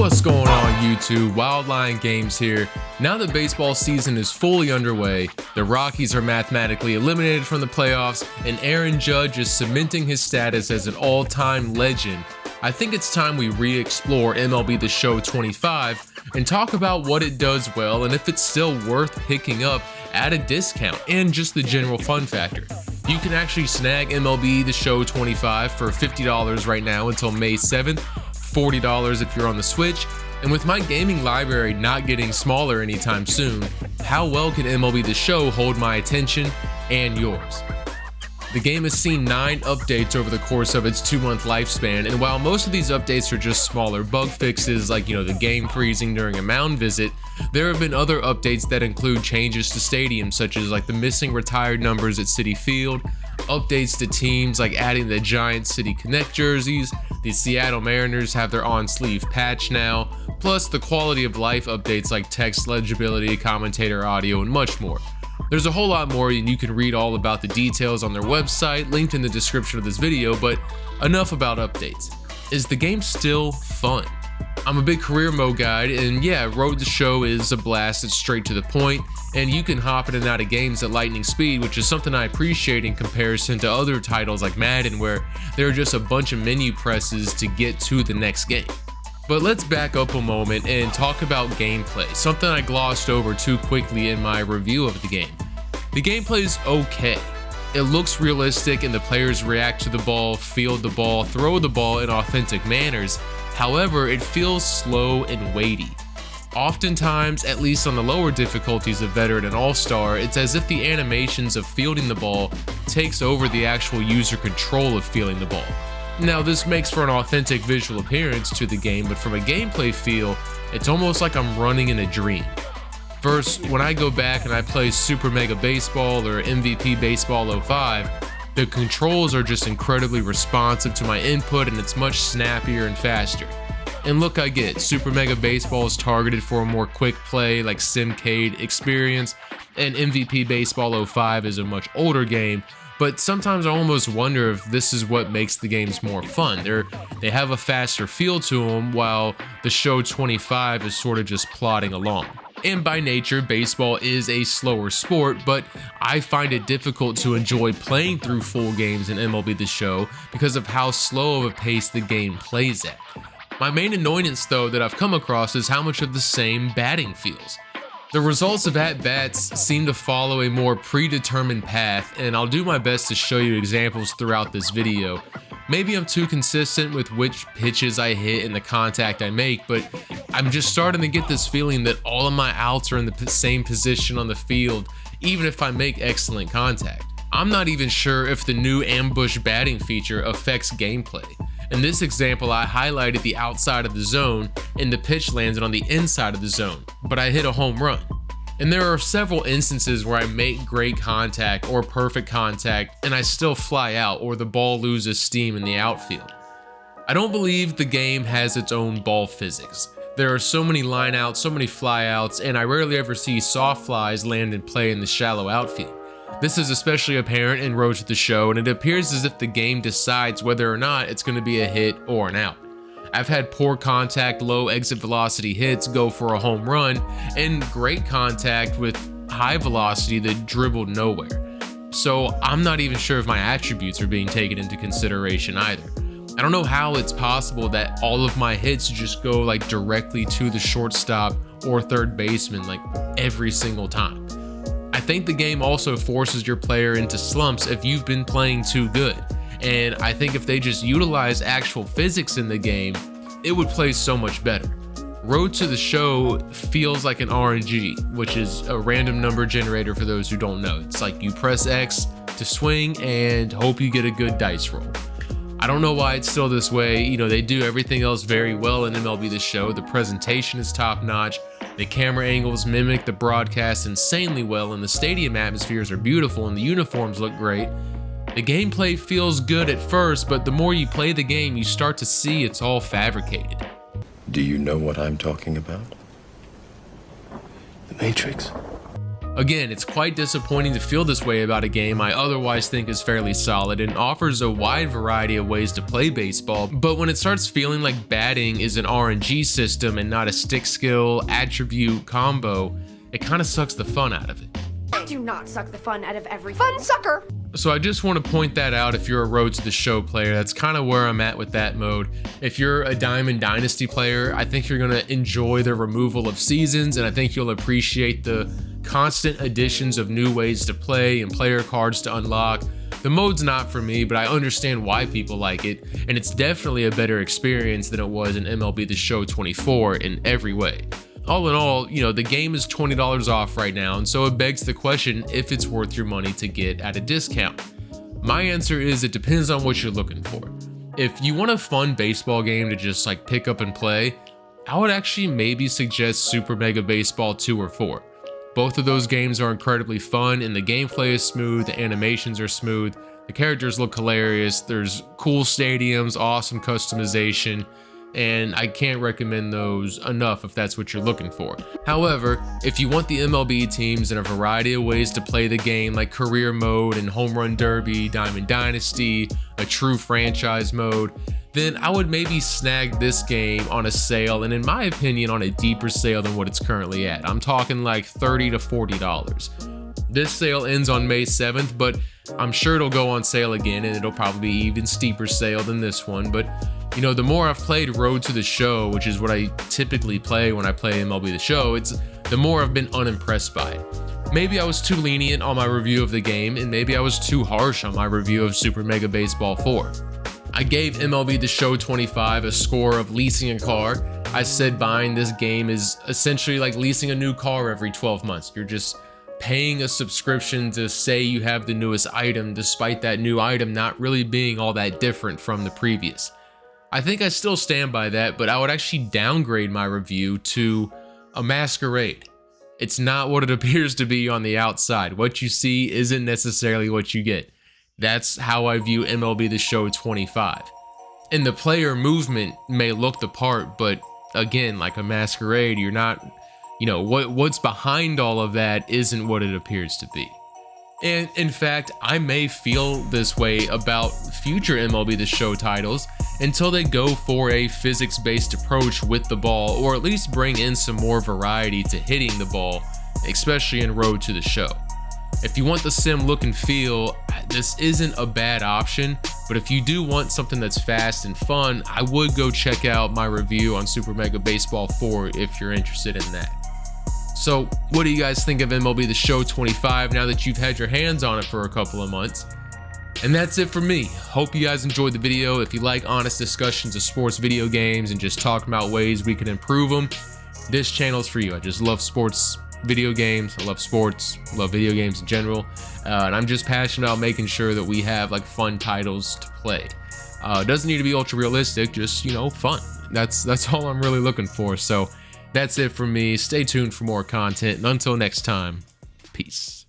What's going on YouTube? WildLion Games here. Now that baseball season is fully underway, the Rockies are mathematically eliminated from the playoffs, and Aaron Judge is cementing his status as an all-time legend, I think it's time we re-explore MLB The Show 25 and talk about what it does well and if it's still worth picking up at a discount and just the general fun factor. You can actually snag MLB The Show 25 for $50 right now until May 7th, $40 if you're on the Switch, and with my gaming library not getting smaller anytime soon, how well can MLB The Show hold my attention and yours? The game has seen 9 updates over the course of its 2-month lifespan, and while most of these updates are just smaller bug fixes like, the game freezing during a mound visit, there have been other updates that include changes to stadiums such as the missing retired numbers at Citi Field, updates to teams like adding the Giant City Connect jerseys, the Seattle Mariners have their on-sleeve patch now, plus the quality of life updates like text legibility, commentator audio, and much more. There's a whole lot more, and you can read all about the details on their website, linked in the description of this video, but enough about updates. Is the game still fun? I'm a big career mode guide, and yeah, Road to Show is a blast. It's straight to the point, and you can hop in and out of games at lightning speed, which is something I appreciate in comparison to other titles like Madden, where there are just a bunch of menu presses to get to the next game. But let's back up a moment and talk about gameplay, something I glossed over too quickly in my review of the game. The gameplay is okay. It looks realistic and the players react to the ball, field the ball, throw the ball in authentic manners. However, it feels slow and weighty. Oftentimes, at least on the lower difficulties of Veteran and All-Star, it's as if the animations of fielding the ball takes over the actual user control of fielding the ball. Now, this makes for an authentic visual appearance to the game, but from a gameplay feel, it's almost like I'm running in a dream. First, when I go back and I play Super Mega Baseball or MVP Baseball 05, the controls are just incredibly responsive to my input and it's much snappier and faster. And look, I get Super Mega Baseball is targeted for a more quick play like Simcade experience, and MVP Baseball 05 is a much older game, but sometimes I almost wonder if this is what makes the games more fun. They have a faster feel to them, while the Show 25 is sort of just plodding along. And by nature, baseball is a slower sport, but I find it difficult to enjoy playing through full games in MLB The Show because of how slow of a pace the game plays at. My main annoyance though that I've come across is how much of the same batting feels. The results of at-bats seem to follow a more predetermined path, and I'll do my best to show you examples throughout this video. Maybe I'm too consistent with which pitches I hit and the contact I make, but I'm just starting to get this feeling that all of my outs are in the same position on the field, even if I make excellent contact. I'm not even sure if the new ambush batting feature affects gameplay. In this example, I highlighted the outside of the zone and the pitch landed on the inside of the zone, but I hit a home run. And there are several instances where I make great contact or perfect contact and I still fly out or the ball loses steam in the outfield. I don't believe the game has its own ball physics. There are so many line outs, so many fly outs, and I rarely ever see soft flies land and play in the shallow outfield. This is especially apparent in Road to the Show, and it appears as if the game decides whether or not it's going to be a hit or an out. I've had poor contact, low exit velocity hits go for a home run, and great contact with high velocity that dribbled nowhere. So I'm not even sure if my attributes are being taken into consideration either. I don't know how it's possible that all of my hits just go directly to the shortstop or third baseman every single time. I think the game also forces your player into slumps if you've been playing too good. And I think if they just utilize actual physics in the game, it would play so much better. Road to the Show feels like an RNG, which is a random number generator for those who don't know. It's like you press X to swing and hope you get a good dice roll. I don't know why it's still this way. They do everything else very well in MLB The Show. The presentation is top notch. The camera angles mimic the broadcast insanely well, and the stadium atmospheres are beautiful and the uniforms look great. The gameplay feels good at first, but the more you play the game, you start to see it's all fabricated. Do you know what I'm talking about? The Matrix. Again, it's quite disappointing to feel this way about a game I otherwise think is fairly solid and offers a wide variety of ways to play baseball, but when it starts feeling like batting is an RNG system and not a stick skill, attribute, combo, it kind of sucks the fun out of it. I do not suck the fun out of everything. Fun sucker! So I just want to point that out if you're a Road to the Show player. That's kind of where I'm at with that mode. If you're a Diamond Dynasty player, I think you're going to enjoy the removal of seasons, and I think you'll appreciate the constant additions of new ways to play and player cards to unlock. The mode's not for me, but I understand why people like it, and it's definitely a better experience than it was in MLB The Show 24 in every way. All in all, the game is $20 off right now, and so it begs the question if it's worth your money to get at a discount. My answer is it depends on what you're looking for. If you want a fun baseball game to just like pick up and play, I would actually maybe suggest Super Mega Baseball 2 or 4. Both of those games are incredibly fun and the gameplay is smooth, the animations are smooth, the characters look hilarious, there's cool stadiums, awesome customization, and I can't recommend those enough if that's what you're looking for. However, if you want the MLB teams and a variety of ways to play the game like career mode and home run derby, Diamond Dynasty, a true franchise mode, then I would maybe snag this game on a sale, and in my opinion on a deeper sale than what it's currently at. I'm talking like $30 to $40. This sale ends on May 7th, but I'm sure it'll go on sale again and it'll probably be even steeper sale than this one. But the more I've played Road to the Show, which is what I typically play when I play MLB The Show, the more I've been unimpressed by it. Maybe I was too lenient on my review of the game, and maybe I was too harsh on my review of Super Mega Baseball 4. I gave MLB The Show 25 a score of leasing a car. I said buying this game is essentially like leasing a new car every 12 months. You're just paying a subscription to say you have the newest item, despite that new item not really being all that different from the previous. I think I still stand by that, but I would actually downgrade my review to a masquerade. It's not what it appears to be on the outside. What you see isn't necessarily what you get. That's how I view MLB The Show 25. And the player movement may look the part, but again, like a masquerade, you're not, what's behind all of that isn't what it appears to be. And in fact, I may feel this way about future MLB The Show titles until they go for a physics-based approach with the ball, or at least bring in some more variety to hitting the ball, especially in Road to the Show. If you want the sim look and feel, this isn't a bad option, but if you do want something that's fast and fun, I would go check out my review on Super Mega Baseball 4 if you're interested in that. So what do you guys think of MLB The Show 25 now that you've had your hands on it for a couple of months? And that's it for me. Hope you guys enjoyed the video. If you like honest discussions of sports video games and just talking about ways we can improve them, this channel's for you. I just love sports video games. I love sports, love video games in general, and I'm just passionate about making sure that we have like fun titles to play. It doesn't need to be ultra realistic, just fun. That's all I'm really looking for. So that's it for me. Stay tuned for more content, and until next time, peace.